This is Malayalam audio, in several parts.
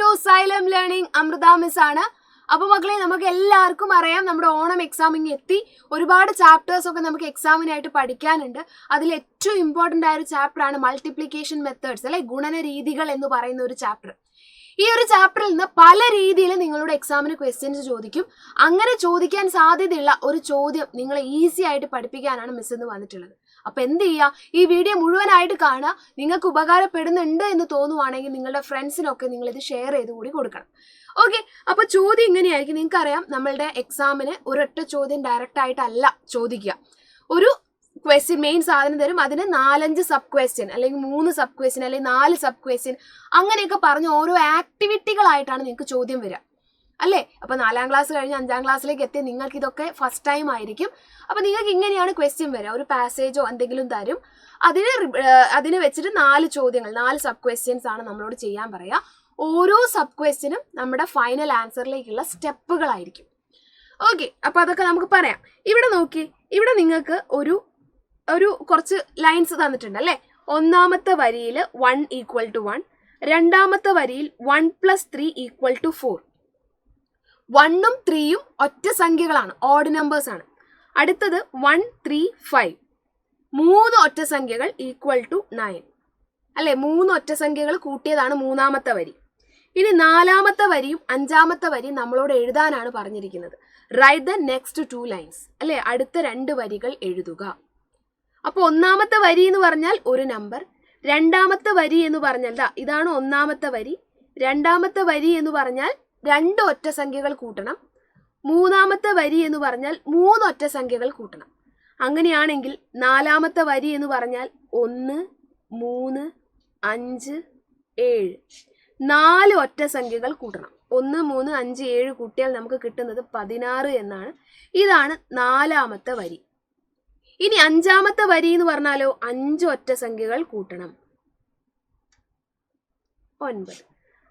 To Xylem learning. Amrutha miss ആണ്. അപ്പോൾ മക്കളെ, നമുക്ക് എല്ലാവർക്കും അറിയാം നമ്മുടെ ഓണം എക്സാമിങ് എത്തി. ഒരുപാട് ചാപ്റ്റേഴ്സ് ഒക്കെ നമുക്ക് എക്സാമിനായിട്ട് പഠിക്കാനുണ്ട്. അതിൽ ഏറ്റവും ഇമ്പോർട്ടൻ്റ് ആയ ഒരു ചാപ്റ്ററാണ് മൾട്ടിപ്ലിക്കേഷൻ മെത്തേഡ്സ്, അല്ലെ, ഗുണന രീതികൾ എന്ന് പറയുന്ന ഒരു ചാപ്റ്റർ. ഈ ഒരു ചാപ്റ്ററിൽ നിന്ന് പല രീതിയിൽ നിങ്ങളുടെ എക്സാമിന് ക്വസ്റ്റ്യൻസ് ചോദിക്കും. അങ്ങനെ ചോദിക്കാൻ സാധ്യതയുള്ള ഒരു ചോദ്യം നിങ്ങളെ ഈസി ആയിട്ട് പഠിപ്പിക്കാനാണ് മിസ് എന്ന് വന്നിട്ടുള്ളത്. അപ്പൊ എന്ത് ചെയ്യുക, ഈ വീഡിയോ മുഴുവനായിട്ട് കാണുക. നിങ്ങൾക്ക് ഉപകാരപ്പെടുന്നുണ്ട് എന്ന് തോന്നുവാണെങ്കിൽ നിങ്ങളുടെ ഫ്രണ്ട്സിനൊക്കെ നിങ്ങൾ ഇത് ഷെയർ ചെയ്ത് കൂടി കൊടുക്കണം. ഓക്കെ, അപ്പൊ ചോദ്യം ഇങ്ങനെയായിരിക്കും. നിങ്ങൾക്കറിയാം നമ്മളുടെ എക്സാമിന് ഒരൊറ്റ ചോദ്യം ഡയറക്റ്റ് ആയിട്ടല്ല ചോദിക്കുക. ഒരു ക്വസ്റ്റ്യൻ മെയിൻ സാധനം തരും, അതിന് 4-5 സബ് ക്വസ്റ്റ്യൻ, അല്ലെങ്കിൽ 3 സബ് ക്വസ്റ്റ്യൻ, അല്ലെങ്കിൽ 4 സബ് ക്വസ്റ്റ്യൻ, അങ്ങനെയൊക്കെ പറഞ്ഞ് ഓരോ ആക്ടിവിറ്റികളായിട്ടാണ് നിങ്ങൾക്ക് ചോദ്യം വരിക, അല്ലേ? അപ്പൊ 4ാം ക്ലാസ് കഴിഞ്ഞ് 5ാം ക്ലാസ്സിലേക്ക് എത്തിയ നിങ്ങൾക്ക് ഇതൊക്കെ ഫസ്റ്റ് ടൈം ആയിരിക്കും. അപ്പൊ നിങ്ങൾക്ക് ഇങ്ങനെയാണ് ക്വസ്റ്റ്യൻ വരിക. ഒരു പാസേജോ എന്തെങ്കിലും തരും, അതിന് വെച്ചിട്ട് 4 ചോദ്യങ്ങൾ, 4 സബ് ക്വസ്റ്റ്യൻസ് ആണ് നമ്മളോട് ചെയ്യാൻ പറയാ. ഓരോ സബ് ക്വസ്റ്റ്യനും നമ്മുടെ ഫൈനൽ ആൻസറിലേക്കുള്ള സ്റ്റെപ്പുകളായിരിക്കും. ഓക്കെ, അപ്പൊ അതൊക്കെ നമുക്ക് പറയാം. ഇവിടെ നോക്കി, ഇവിടെ നിങ്ങൾക്ക് ഒരു കുറച്ച് ലൈൻസ് തന്നിട്ടുണ്ട്, അല്ലേ? ഒന്നാമത്തെ വരിയിൽ 1 = 1, രണ്ടാമത്തെ വരിയിൽ 1 + 3 = 4. 1ഉം 3യും ഒറ്റ സംഖ്യകളാണ്, ഓഡ് നമ്പേഴ്സ് ആണ്. അടുത്തത് 1, 3, 5, 3 ഒറ്റ സംഖ്യകൾ = 9, അല്ലെ? 3 ഒറ്റ സംഖ്യകൾ കൂട്ടിയതാണ് മൂന്നാമത്തെ വരി. ഇനി 4ാമത്തെ വരിയും 5ാമത്തെ വരിയും നമ്മളോട് എഴുതാനാണ് പറഞ്ഞിരിക്കുന്നത്. റൈറ്റ് ദ നെക്സ്റ്റ് 2 ലൈൻസ്, അല്ലെ? അടുത്ത 2 വരികൾ എഴുതുക. അപ്പൊ ഒന്നാമത്തെ വരി എന്ന് പറഞ്ഞാൽ ഒരു നമ്പർ, രണ്ടാമത്തെ വരി എന്ന് പറഞ്ഞാൽ ഇതാണ് ഒന്നാമത്തെ വരി. രണ്ടാമത്തെ വരി എന്ന് പറഞ്ഞാൽ 2 ഒറ്റ സംഖ്യകൾ കൂട്ടണം. മൂന്നാമത്തെ വരി എന്ന് പറഞ്ഞാൽ 3 ഒറ്റ സംഖ്യകൾ കൂട്ടണം. അങ്ങനെയാണെങ്കിൽ 4ാമത്തെ വരി എന്ന് പറഞ്ഞാൽ 1, 3, 5, 7, 4 ഒറ്റ സംഖ്യകൾ കൂട്ടണം. 1, 3, 5, 7 കൂട്ടിയാൽ നമുക്ക് കിട്ടുന്നത് 16 എന്നാണ്. ഇതാണ് 4ാമത്തെ വരി. ഇനി 5ാമത്തെ വരി എന്ന് പറഞ്ഞാലോ 5 ഒറ്റ സംഖ്യകൾ കൂട്ടണം. 9,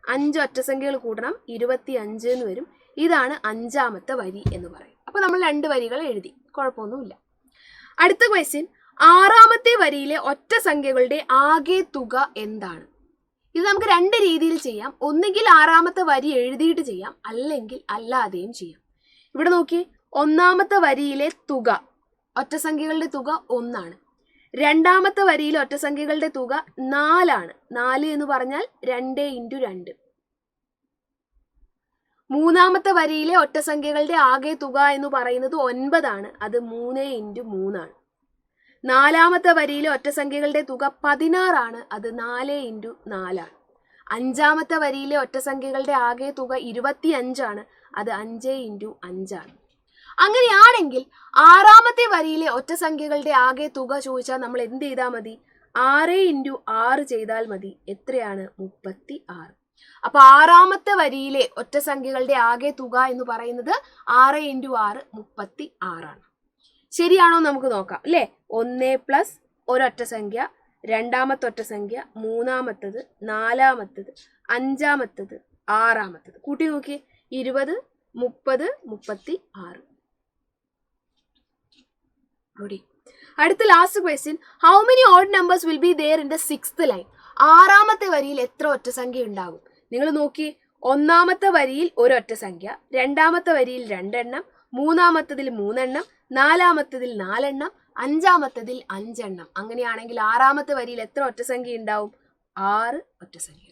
5 ഒറ്റ സംഖ്യകൾ കൂട്ടണം, 25 എന്ന് വരും. ഇതാണ് 5ാമത്തെ വരി എന്ന് പറയും. അപ്പൊ നമ്മൾ 2 വരികൾ എഴുതി, കുഴപ്പമൊന്നുമില്ല. അടുത്ത ക്വസ്റ്റ്യൻ, 6ാമത്തെ വരിയിലെ ഒറ്റ സംഖ്യകളുടെ ആകെ തുക എന്താണ്? ഇത് നമുക്ക് 2 രീതിയിൽ ചെയ്യാം. ഒന്നുകിൽ 6ാമത്തെ വരി എഴുതിയിട്ട് ചെയ്യാം, അല്ലെങ്കിൽ അല്ലാതെയും ചെയ്യാം. ഇവിടെ നോക്കിയേ, ഒന്നാമത്തെ വരിയിലെ തുക, ഒറ്റ സംഖ്യകളുടെ തുക 1 ആണ്. രണ്ടാമത്തെ വരിയിലെ ഒറ്റ സംഖ്യകളുടെ തുക 4 ആണ്. 4 എന്ന് പറഞ്ഞാൽ 2 × 2. മൂന്നാമത്തെ വരിയിലെ ഒറ്റ സംഖ്യകളുടെ ആകെ തുക എന്ന് പറയുന്നത് 9 ആണ്. അത് 3 × 3 ആണ്. 4ാമത്തെ വരിയിലെ ഒറ്റ സംഖ്യകളുടെ തുക 16 ആണ്. അത് 4 × 4 ആണ്. 5ാമത്തെ വരിയിലെ ഒറ്റ സംഖ്യകളുടെ ആകെ തുക 25 ആണ്. അത് 5 × 5 ആണ്. അങ്ങനെയാണെങ്കിൽ 6ാമത്തെ വരിയിലെ ഒറ്റ സംഖ്യകളുടെ ആകെ തുക ചോദിച്ചാൽ നമ്മൾ എന്ത് ചെയ്താൽ മതി? 6 × 6 ചെയ്താൽ മതി. എത്രയാണ്? 36. അപ്പൊ 6ാമത്തെ വരിയിലെ ഒറ്റ സംഖ്യകളുടെ ആകെ തുക എന്ന് പറയുന്നത് 6 × 6 36 ആണ്. ശരിയാണോ നമുക്ക് നോക്കാം, അല്ലേ? 1 + ഒരൊറ്റ സംഖ്യ, രണ്ടാമത്തെ ഒറ്റ സംഖ്യ, മൂന്നാമത്തത്, 4ാമത്തത്, 5ാമത്തത്, 6ാമത്തത് കൂട്ടി നോക്കി. 20, 30, 36. അടുത്ത last question, how many odd numbers will be there in the 6th line? 6ാമത്തെ വരിയിൽ എത്ര ഒറ്റ സംഖ്യ ഉണ്ടാകും? നിങ്ങൾ നോക്കി, ഒന്നാമത്തെ വരിയിൽ ഒരൊറ്റ സംഖ്യ, രണ്ടാമത്തെ വരിയിൽ 2 എണ്ണം, മൂന്നാമത്തതിൽ 3 എണ്ണം, 4ാമത്തതിൽ 4 എണ്ണം, 5ാമത്തതിൽ 5 എണ്ണം. അങ്ങനെയാണെങ്കിൽ 6ാമത്തെ വരിയിൽ എത്ര ഒറ്റ സംഖ്യ ഉണ്ടാവും? 6 ഒറ്റ സംഖ്യ.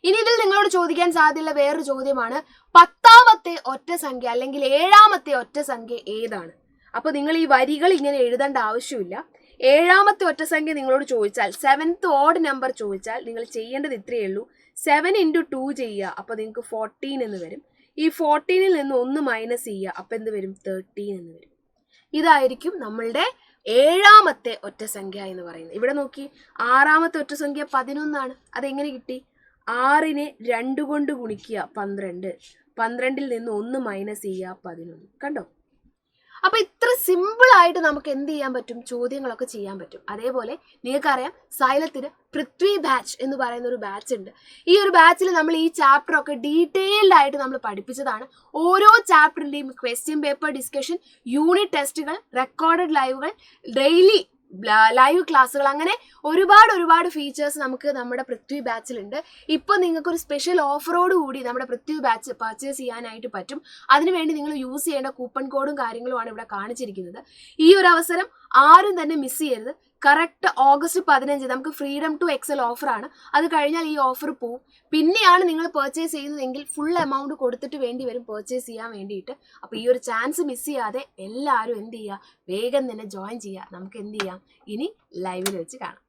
ഇനി ഇതിൽ നിങ്ങളോട് ചോദിക്കാൻ സാധ്യതയുള്ള വേറൊരു ചോദ്യമാണ്, 10ാമത്തെ ഒറ്റ സംഖ്യ അല്ലെങ്കിൽ 7ാമത്തെ ഒറ്റ സംഖ്യ ഏതാണ്? അപ്പൊ നിങ്ങൾ ഈ വരികൾ ഇങ്ങനെ എഴുതേണ്ട ആവശ്യമില്ല. 7ാമത്തെ ഒറ്റ സംഖ്യ നിങ്ങളോട് ചോദിച്ചാൽ, 7th ഓഡ് നമ്പർ ചോദിച്ചാൽ നിങ്ങൾ ചെയ്യേണ്ടത് ഇത്രയേ ഉള്ളൂ. 7 × 2 ചെയ്യുക, അപ്പൊ നിങ്ങൾക്ക് 14 എന്ന് വരും. ഈ 14ൽ നിന്ന് 1 മൈനസ് ചെയ്യുക, അപ്പൊ എന്ത് വരും? 13 എന്ന് വരും. ഇതായിരിക്കും നമ്മളുടെ 7ാമത്തെ ഒറ്റ സംഖ്യ എന്ന് പറയുന്നത്. ഇവിടെ നോക്കി, 6ാമത്തെ ഒറ്റ സംഖ്യ 11 ആണ്. അതെങ്ങനെ കിട്ടി? 6നെ 2 കൊണ്ട് ഗുണിക്കുക, 12. 12ൽ നിന്ന് 1 മൈനസ് ചെയ്യുക, 11. കണ്ടോ? അപ്പൊ ഇത്ര സിമ്പിൾ ആയിട്ട് നമുക്ക് എന്ത് ചെയ്യാൻ പറ്റും? ചോദ്യങ്ങളൊക്കെ ചെയ്യാൻ പറ്റും. അതേപോലെ നിങ്ങൾക്കറിയാം സൈലത്തിന് പൃഥ്വി ബാച്ച് എന്ന് പറയുന്ന ഒരു ബാച്ച് ഉണ്ട്. ഈ ഒരു ബാച്ചിൽ നമ്മൾ ഈ ചാപ്റ്റർ ഒക്കെ ഡീറ്റെയിൽഡ് ആയിട്ട് നമ്മൾ പഠിപ്പിച്ചതാണ്. ഓരോ ചാപ്റ്ററിന്റെയും ക്വസ്റ്റ്യൻ പേപ്പർ ഡിസ്കഷൻ, യൂണിറ്റ് ടെസ്റ്റുകൾ, റെക്കോർഡഡ് ലൈവുകൾ, ഡെയിലി ലൈവ് ക്ലാസ്സുകൾ, അങ്ങനെ ഒരുപാട് ഫീച്ചേഴ്സ് നമുക്ക് നമ്മുടെ പൃഥ്വി ബാച്ചിലുണ്ട്. ഇപ്പോൾ നിങ്ങൾക്ക് ഒരു സ്പെഷ്യൽ ഓഫറോട് കൂടി നമ്മുടെ പൃഥ്വി ബാച്ച് പർച്ചേസ് ചെയ്യാനായിട്ട് പറ്റും. അതിനുവേണ്ടി നിങ്ങൾ യൂസ് ചെയ്യേണ്ട കൂപ്പൺ കോഡും കാര്യങ്ങളുമാണ് ഇവിടെ കാണിച്ചിരിക്കുന്നത്. ഈ ഒരു അവസരം ആരും തന്നെ മിസ് ചെയ്യരുത്. കറക്റ്റ് ഓഗസ്റ്റ് 15 നമുക്ക് ഫ്രീഡം ടു എക്സൽ ഓഫറാണ്. അത് കഴിഞ്ഞാൽ ഈ ഓഫർ പോവും. പിന്നെയാണ് നിങ്ങൾ പർച്ചേസ് ചെയ്യുന്നതെങ്കിൽ ഫുൾ എമൗണ്ട് കൊടുത്തിട്ട് വേണ്ടി വരും പർച്ചേസ് ചെയ്യാൻ വേണ്ടിയിട്ട്. അപ്പോൾ ഈ ഒരു ചാൻസ് മിസ് ചെയ്യാതെ എല്ലാവരും എന്ത് ചെയ്യുക, വേഗം തന്നെ ജോയിൻ ചെയ്യുക. നമുക്ക് എന്ത് ചെയ്യാം, ഇനി ലൈവിൽ വെച്ച് കാണാം.